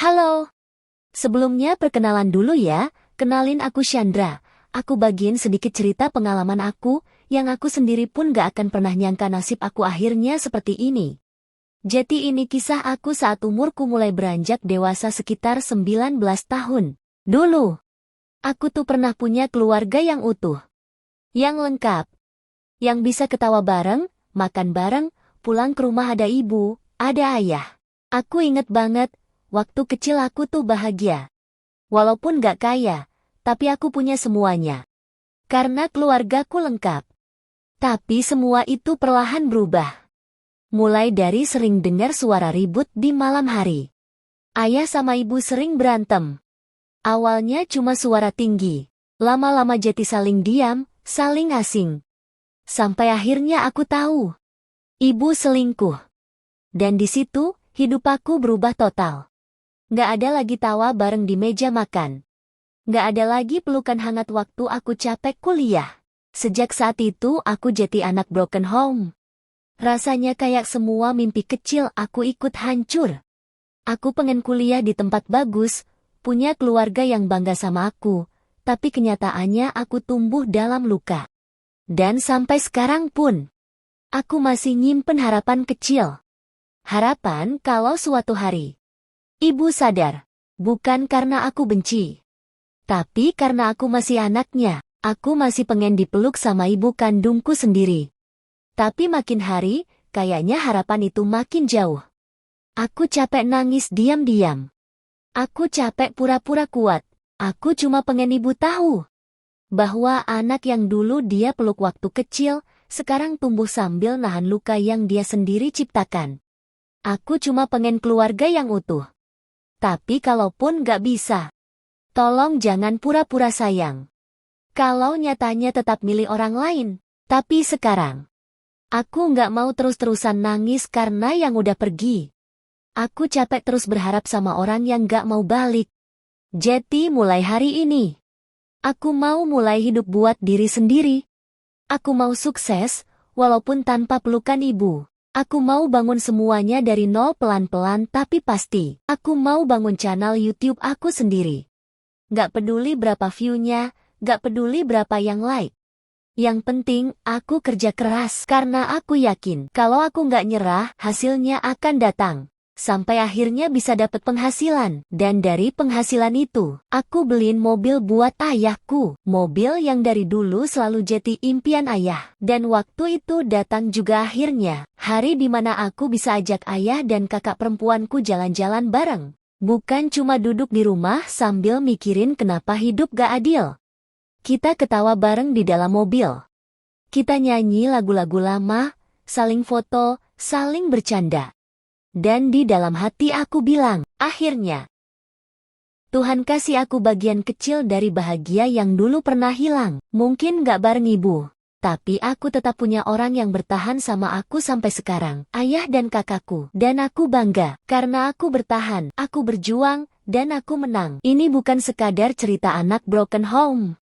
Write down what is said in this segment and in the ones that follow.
Halo, sebelumnya perkenalan dulu ya, kenalin aku Chandra. Aku bagiin sedikit cerita pengalaman aku, yang aku sendiri pun gak akan pernah nyangka nasib aku akhirnya seperti ini. Jadi ini kisah aku saat umurku mulai beranjak dewasa sekitar 19 tahun. Dulu, aku tuh pernah punya keluarga yang utuh, yang lengkap, yang bisa ketawa bareng, makan bareng, pulang ke rumah ada ibu, ada ayah. Aku inget banget, waktu kecil aku tuh bahagia. Walaupun gak kaya, tapi aku punya semuanya. Karena keluargaku lengkap. Tapi semua itu perlahan berubah. Mulai dari sering dengar suara ribut di malam hari. Ayah sama ibu sering berantem. Awalnya cuma suara tinggi. Lama-lama jadi saling diam, saling asing. Sampai akhirnya aku tahu. Ibu selingkuh. Dan di situ, hidup aku berubah total. Gak ada lagi tawa bareng di meja makan. Gak ada lagi pelukan hangat waktu aku capek kuliah. Sejak saat itu aku jadi anak broken home. Rasanya kayak semua mimpi kecil aku ikut hancur. Aku pengen kuliah di tempat bagus, punya keluarga yang bangga sama aku, tapi kenyataannya aku tumbuh dalam luka. Dan sampai sekarang pun, aku masih nyimpen harapan kecil. Harapan kalau suatu hari ibu sadar, bukan karena aku benci. Tapi karena aku masih anaknya, aku masih pengen dipeluk sama ibu kandungku sendiri. Tapi makin hari, kayaknya harapan itu makin jauh. Aku capek nangis diam-diam. Aku capek pura-pura kuat. Aku cuma pengen ibu tahu bahwa anak yang dulu dia peluk waktu kecil, sekarang tumbuh sambil nahan luka yang dia sendiri ciptakan. Aku cuma pengen keluarga yang utuh. Tapi kalaupun gak bisa, tolong jangan pura-pura sayang. Kalau nyatanya tetap milih orang lain. Tapi sekarang, aku gak mau terus-terusan nangis karena yang udah pergi. Aku capek terus berharap sama orang yang gak mau balik. Jadi mulai hari ini, aku mau mulai hidup buat diri sendiri. Aku mau sukses, walaupun tanpa pelukan ibu. Aku mau bangun semuanya dari nol pelan-pelan tapi pasti. Aku mau bangun channel YouTube aku sendiri. Gak peduli berapa view-nya, gak peduli berapa yang like. Yang penting, aku kerja keras. Karena aku yakin, kalau aku gak nyerah, hasilnya akan datang. Sampai akhirnya bisa dapat penghasilan. Dan dari penghasilan itu, aku beliin mobil buat ayahku. Mobil yang dari dulu selalu jadi impian ayah. Dan waktu itu datang juga akhirnya. Hari dimana aku bisa ajak ayah dan kakak perempuanku jalan-jalan bareng. Bukan cuma duduk di rumah sambil mikirin kenapa hidup gak adil. Kita ketawa bareng di dalam mobil. Kita nyanyi lagu-lagu lama, saling foto, saling bercanda. Dan di dalam hati aku bilang, akhirnya, Tuhan kasih aku bagian kecil dari bahagia yang dulu pernah hilang. Mungkin gak bareng ibu, tapi aku tetap punya orang yang bertahan sama aku sampai sekarang. Ayah dan kakakku. Dan aku bangga, karena aku bertahan, aku berjuang, dan aku menang. Ini bukan sekadar cerita anak broken home.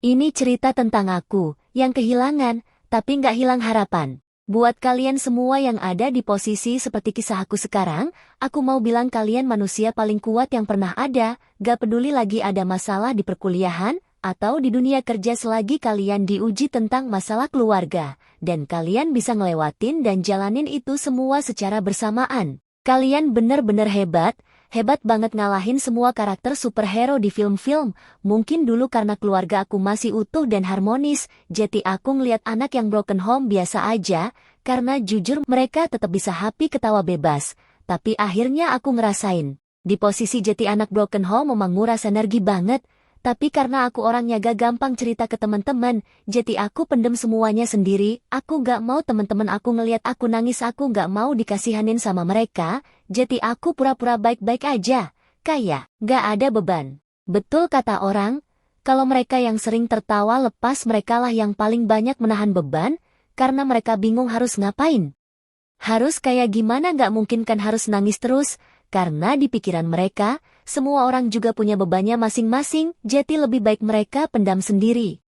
Ini cerita tentang aku, yang kehilangan, tapi gak hilang harapan. Buat kalian semua yang ada di posisi seperti kisah aku sekarang, aku mau bilang kalian manusia paling kuat yang pernah ada, gak peduli lagi ada masalah di perkuliahan, atau di dunia kerja selagi kalian diuji tentang masalah keluarga, dan kalian bisa ngelewatin dan jalanin itu semua secara bersamaan. Kalian bener-bener hebat, hebat banget ngalahin semua karakter superhero di film-film. Mungkin dulu karena keluarga aku masih utuh dan harmonis, jadi aku ngeliat anak yang broken home biasa aja, karena jujur mereka tetap bisa happy ketawa bebas. Tapi akhirnya aku ngerasain, di posisi jadi anak broken home memang nguras energi banget. Tapi karena aku orangnya gak gampang cerita ke teman-teman, jadi aku pendem semuanya sendiri. Aku gak mau teman-teman aku ngeliat aku nangis, aku gak mau dikasihanin sama mereka, jadi aku pura-pura baik-baik aja. Kayak gak ada beban. Betul kata orang, kalau mereka yang sering tertawa lepas merekalah yang paling banyak menahan beban, karena mereka bingung harus ngapain. Harus kayak gimana gak mungkin kan harus nangis terus, karena di pikiran mereka, semua orang juga punya bebannya masing-masing, jadi lebih baik mereka pendam sendiri.